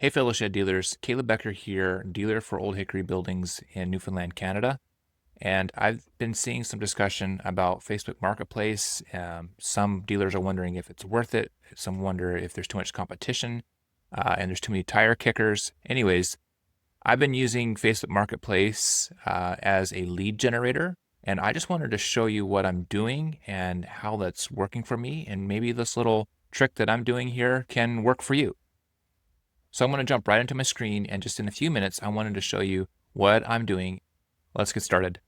Hey fellow shed dealers, Caleb Becker here, dealer for Old Hickory Buildings in Newfoundland, Canada. And I've been seeing some discussion about Facebook Marketplace. Some dealers are wondering if it's worth it. Some wonder if there's too much competition and there's too many tire kickers. Anyways, I've been using Facebook Marketplace as a lead generator. And I just wanted to show you what I'm doing and how that's working for me. And maybe this little trick that I'm doing here can work for you. So I'm going to jump right into my screen, and just in a few minutes, I wanted to show you what I'm doing. Let's get started.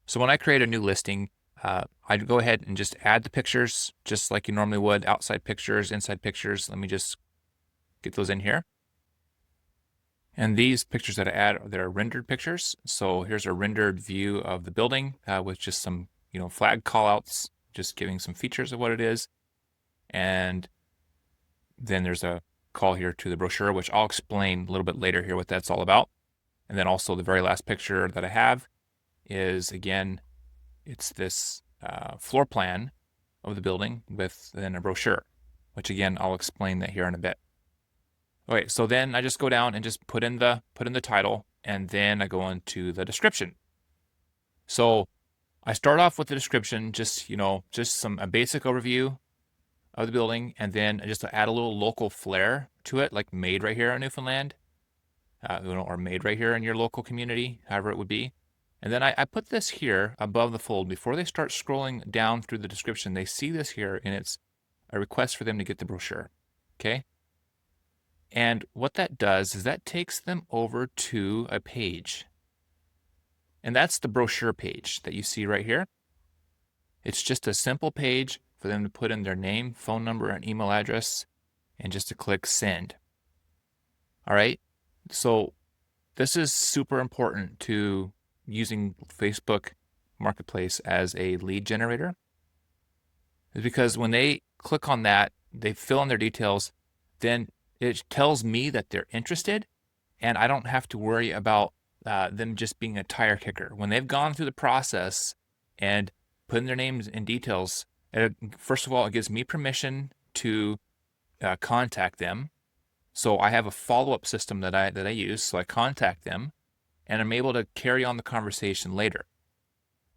So when I create a new listing, I'd go ahead and just add the pictures just like you normally would, outside pictures, inside pictures. Let me just get those in here. And these pictures that I add, they're rendered pictures. So here's a rendered view of the building with just some, flag callouts, just giving some features of what it is. And then there's a call here to the brochure, which I'll explain a little bit later here what that's all about. And then also the very last picture that I have is, again, it's this floor plan of the building with then a brochure, which again, I'll explain that here in a bit. Okay, so then I just go down and just put in the title, and then I go into the description. So I start off with the description, just a basic overview of the building, and then just to add a little local flair to it, like made right here in Newfoundland, or made right here in your local community, however it would be. And then I put this here above the fold. Before they start scrolling down through the description, they see this here, and it's a request for them to get the brochure, okay? And what that does is that takes them over to a page. And that's the brochure page that you see right here. It's just a simple page for them to put in their name, phone number, and email address, and just to click send. All right, so this is super important to using Facebook Marketplace as a lead generator, is because when they click on that, they fill in their details, then it tells me that they're interested, and I don't have to worry about them just being a tire kicker. When they've gone through the process and put in their names and details, first of all, it gives me permission to contact them. So I have a follow-up system that I use. So I contact them, and I'm able to carry on the conversation later.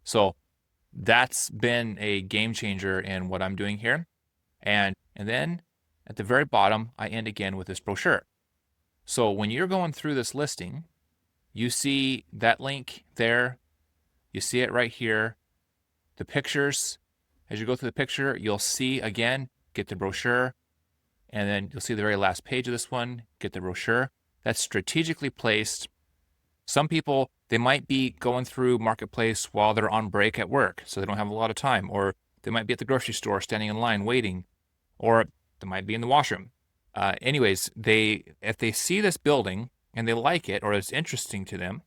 So that's been a game changer in what I'm doing here. And then at the very bottom, I end again with this brochure. So when you're going through this listing, you see that link there. You see it right here. The pictures. As you go through the picture, you'll see, again, get the brochure, and then you'll see the very last page of this one, get the brochure. That's strategically placed. Some people, they might be going through Marketplace while they're on break at work, so they don't have a lot of time, or they might be at the grocery store standing in line waiting, or they might be in the washroom. Anyways, if they see this building and they like it, or it's interesting to them,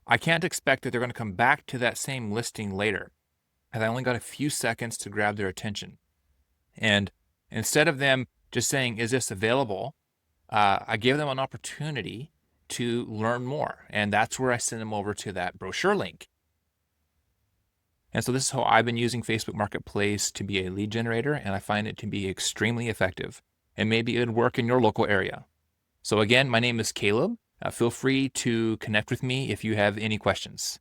I can't expect that they're going to come back to that same listing later, and I only got a few seconds to grab their attention. And instead of them just saying, is this available? I give them an opportunity to learn more. And that's where I send them over to that brochure link. And so this is how I've been using Facebook Marketplace to be a lead generator, and I find it to be extremely effective. And maybe it would work in your local area. So again, my name is Caleb. Feel free to connect with me if you have any questions.